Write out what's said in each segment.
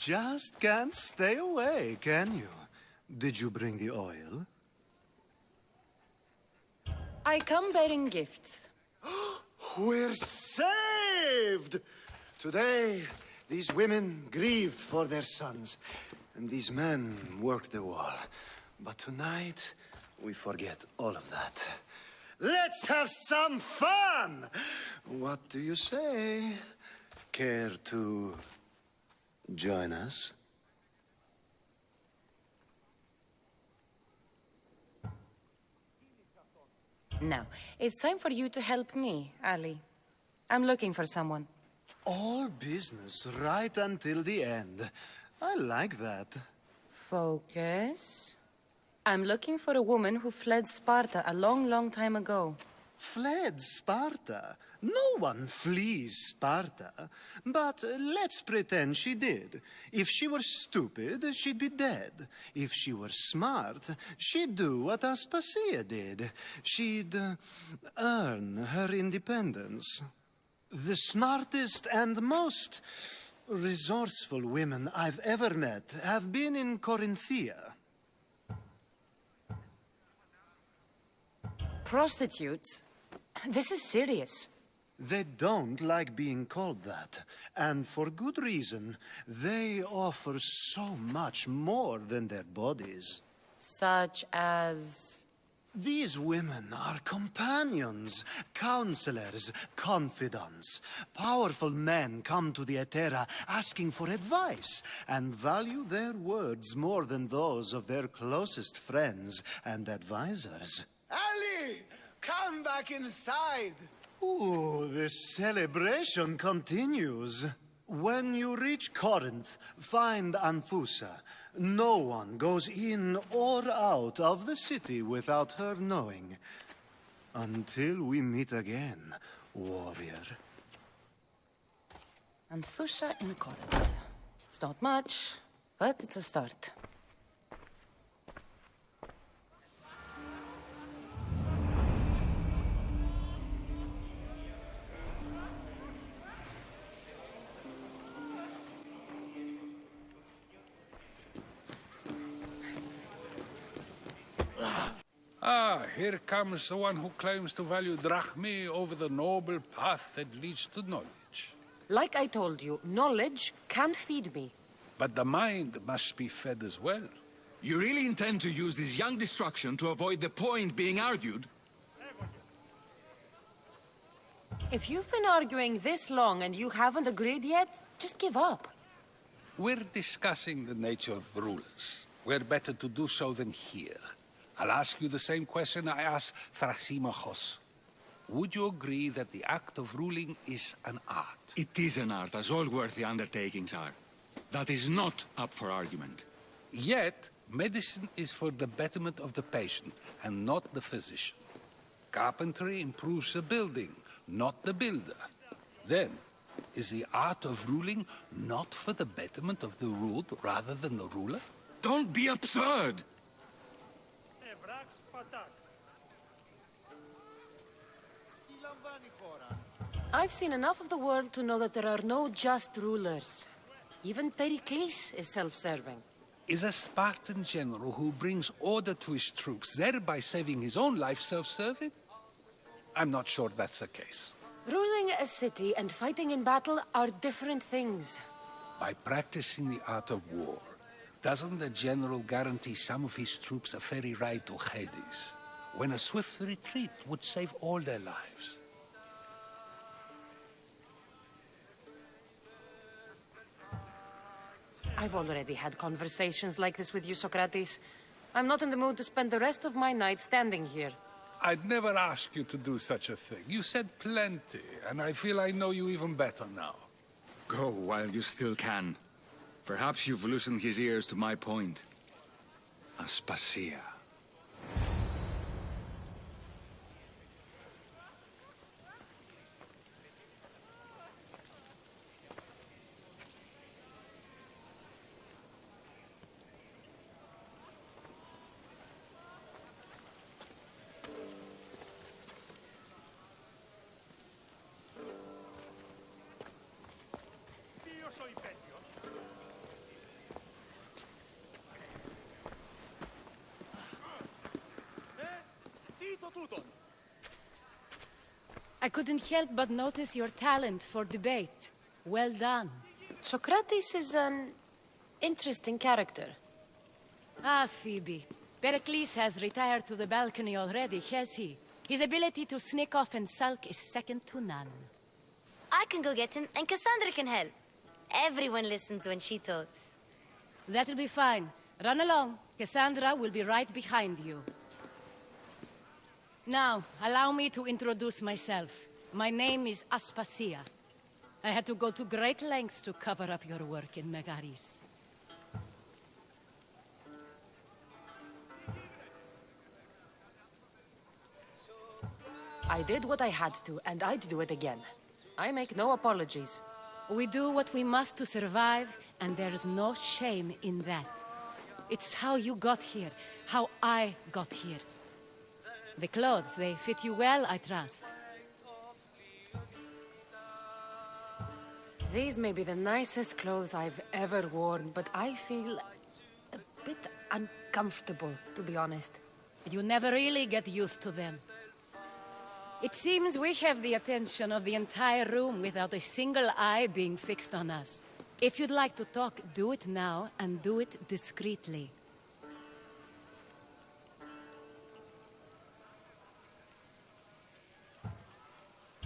just can't stay away, can you? Did you bring the oil? I come bearing gifts. We're saved! Today, these women grieved for their sons, and these men worked the wall. But tonight, we forget all of that. Let's have some fun! What do you say? Care to join us? Now, it's time for you to help me, Ali. I'm looking for someone. All business right until the end. I like that. Focus. I'm looking for a woman who fled Sparta a long, long time ago. Fled Sparta? No one flees Sparta. But let's pretend she did. If she were stupid, she'd be dead. If she were smart, she'd do what Aspasia did. She'd earn her independence. The smartest and most resourceful women I've ever met have been in Corinthia. Prostitutes? This is serious. They don't like being called that, and for good reason. They offer so much more than their bodies. Such as... These women are companions, counselors, confidants. Powerful men come to the Etera asking for advice, and value their words more than those of their closest friends and advisors. Ali! Come back inside! Ooh, the celebration continues. When you reach Corinth, find Anthusa. No one goes in or out of the city without her knowing. Until we meet again, warrior. Anthusa in Corinth. It's not much, but it's a start. Ah, here comes the one who claims to value drachmae over the noble path that leads to knowledge. Like I told you, knowledge can't feed me. But the mind must be fed as well. You really intend to use this young destruction to avoid the point being argued? If you've been arguing this long and you haven't agreed yet, just give up. We're discussing the nature of rulers. Where better to do so than here? I'll ask you the same question I asked Thrasymachos. Would you agree that the act of ruling is an art? It is an art, as all worthy undertakings are. That is not up for argument. Yet, medicine is for the betterment of the patient, and not the physician. Carpentry improves the building, not the builder. Then, is the art of ruling not for the betterment of the ruled rather than the ruler? Don't be absurd! I've seen enough of the world to know that there are no just rulers. Even Pericles is self-serving. Is a Spartan general who brings order to his troops, thereby saving his own life, self-serving? I'm not sure that's the case. Ruling a city and fighting in battle are different things. By practicing the art of war, doesn't the general guarantee some of his troops a ferry ride to Hades, when a swift retreat would save all their lives? I've already had conversations like this with you, Socrates. I'm not in the mood to spend the rest of my night standing here. I'd never ask you to do such a thing. You said plenty, and I feel I know you even better now. Go while you still can. Perhaps you've loosened his ears to my point. Aspasia. I couldn't help but notice your talent for debate. Well done. Socrates is an interesting character. Ah, Phoebe. Pericles has retired to the balcony already, has he? His ability to sneak off and sulk is second to none. I can go get him, and Cassandra can help. Everyone listens when she talks. That'll be fine. Run along. Cassandra will be right behind you. Now, allow me to introduce myself. My name is Aspasia. I had to go to great lengths to cover up your work in Megaris. I did what I had to, and I'd do it again. I make no apologies. We do what we must to survive, and there's no shame in that. It's how you got here, how I got here. The clothes, they fit you well, I trust. These may be the nicest clothes I've ever worn, but I feel a bit uncomfortable, to be honest. You never really get used to them. It seems we have the attention of the entire room without a single eye being fixed on us. If you'd like to talk, do it now, and do it discreetly.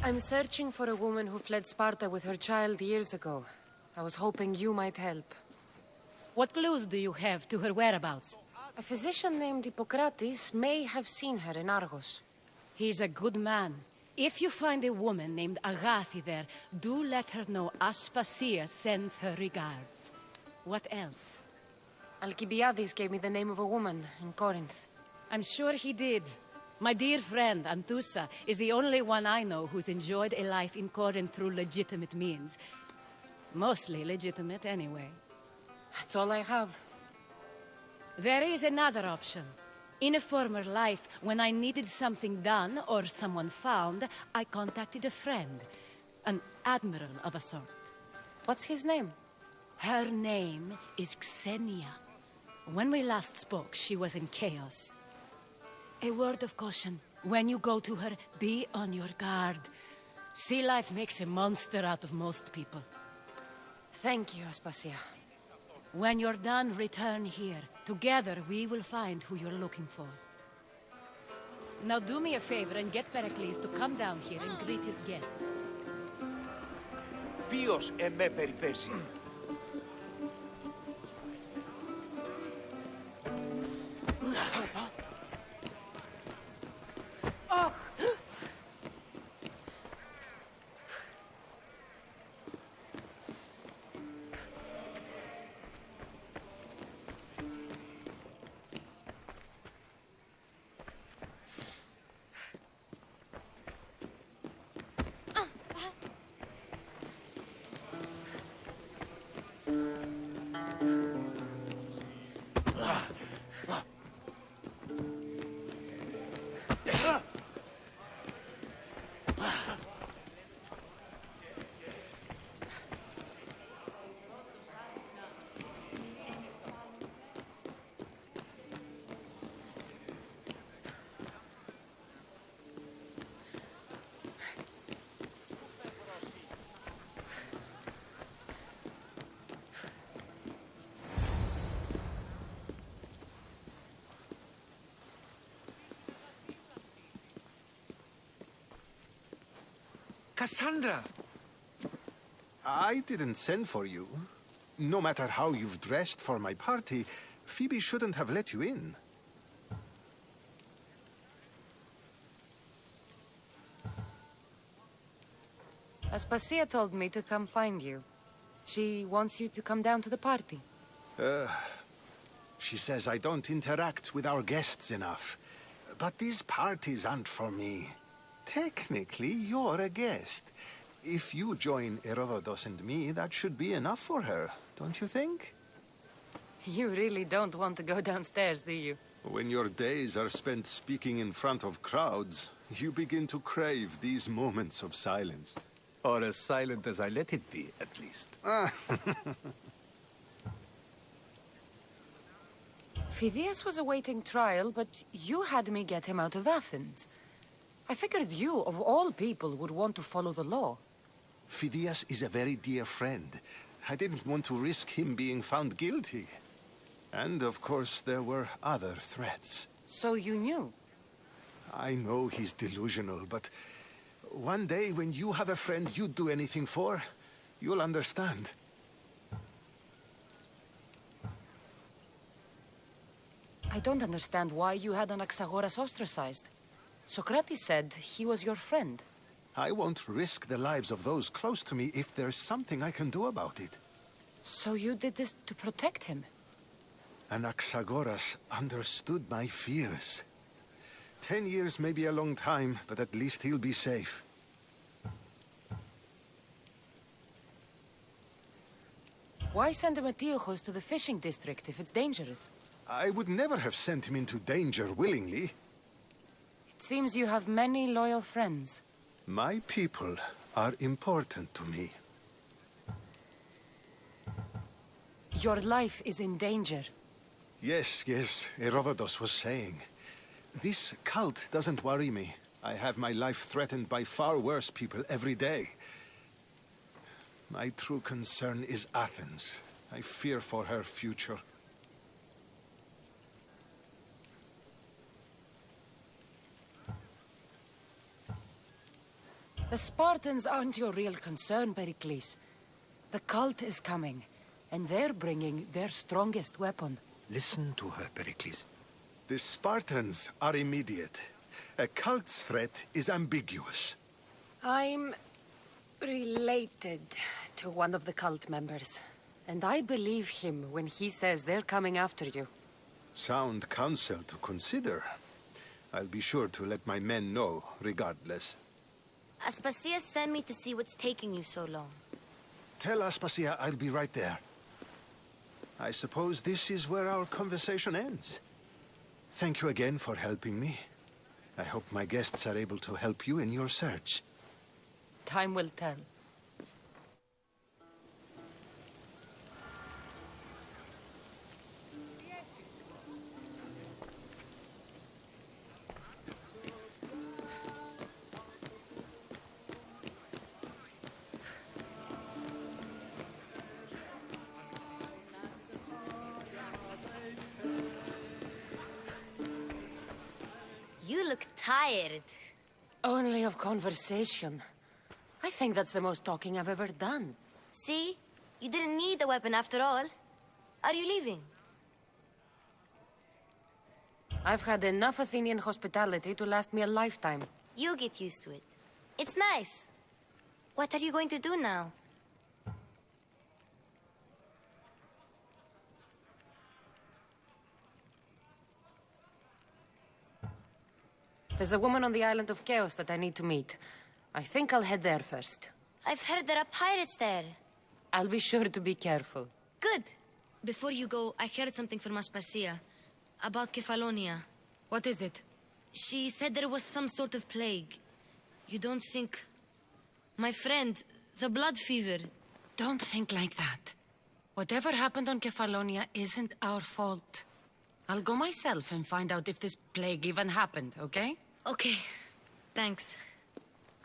I'm searching for a woman who fled Sparta with her child years ago. I was hoping you might help. What clues do you have to her whereabouts? A physician named Hippocrates may have seen her in Argos. He's a good man. If you find a woman named Agathi there, do let her know Aspasia sends her regards. What else? Alcibiades gave me the name of a woman in Corinth. I'm sure he did. My dear friend, Anthusa, is the only one I know who's enjoyed a life in Corinth through legitimate means. Mostly legitimate, anyway. That's all I have. There is another option. In a former life, when I needed something done or someone found, I contacted a friend. An admiral of a sort. What's his name? Her name is Xenia. When we last spoke, she was in chaos. A word of caution. When you go to her, be on your guard. Sea life makes a monster out of most people. Thank you, Aspasia. When you're done, return here. Together, we will find who you're looking for. Now do me a favor and get Pericles to come down here and greet his guests. Ποιος εμέ περιπέσει. Cassandra! I didn't send for you. No matter how you've dressed for my party, Phoebe shouldn't have let you in. Aspasia told me to come find you. She wants you to come down to the party. She says I don't interact with our guests enough. But these parties aren't for me. Technically, you're a guest. If you join Herodotus and me, that should be enough for her, don't you think? You really don't want to go downstairs, do you? When your days are spent speaking in front of crowds, you begin to crave these moments of silence. Or as silent as I let it be, at least. Phidias was awaiting trial, but you had me get him out of Athens. I figured you, of all people, would want to follow the law. Phidias is a very dear friend. I didn't want to risk him being found guilty. And, of course, there were other threats. So you knew? I know he's delusional, but one day when you have a friend you'd do anything for, you'll understand. I don't understand why you had Anaxagoras ostracized. Socrates said he was your friend. I won't risk the lives of those close to me if there's something I can do about it. So you did this to protect him? Anaxagoras understood my fears. 10 years may be a long time, but at least he'll be safe. Why send Emetiochos to the fishing district if it's dangerous? I would never have sent him into danger willingly. It seems you have many loyal friends. My people are important to me. Your life is in danger. Yes, Herodotus was saying. This cult doesn't worry me. I have my life threatened by far worse people every day. My true concern is Athens. I fear for her future. The Spartans aren't your real concern, Pericles. The cult is coming, and they're bringing their strongest weapon. Listen to her, Pericles. The Spartans are immediate. A cult's threat is ambiguous. I'm related to one of the cult members, and I believe him when he says they're coming after you. Sound counsel to consider. I'll be sure to let my men know, regardless. Aspasia sent me to see what's taking you so long. Tell Aspasia I'll be right there. I suppose this is where our conversation ends. Thank you again for helping me. I hope my guests are able to help you in your search. Time will tell. You look tired. Only of conversation. I think that's the most talking I've ever done. See? You didn't need the weapon after all. Are you leaving? I've had enough Athenian hospitality to last me a lifetime. You'll get used to it. It's nice. What are you going to do now? There's a woman on the island of Chaos that I need to meet. I think I'll head there first. I've heard there are pirates there. I'll be sure to be careful. Good. Before you go, I heard something from Aspasia. About Kefalonia. What is it? She said there was some sort of plague. You don't think... My friend, the blood fever. Don't think like that. Whatever happened on Kefalonia isn't our fault. I'll go myself and find out if this plague even happened, okay? Okay. Thanks.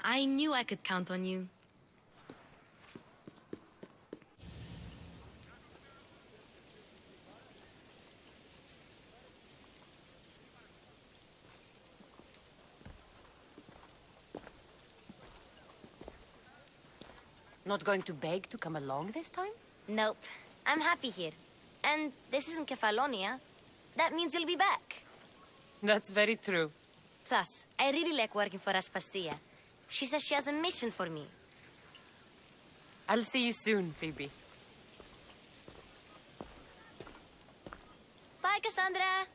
I knew I could count on you. Not going to beg to come along this time? Nope. I'm happy here. And this isn't Kefalonia. That means you'll be back. That's very true. Plus, I really like working for Aspasia. She says she has a mission for me. I'll see you soon, Phoebe. Bye, Cassandra!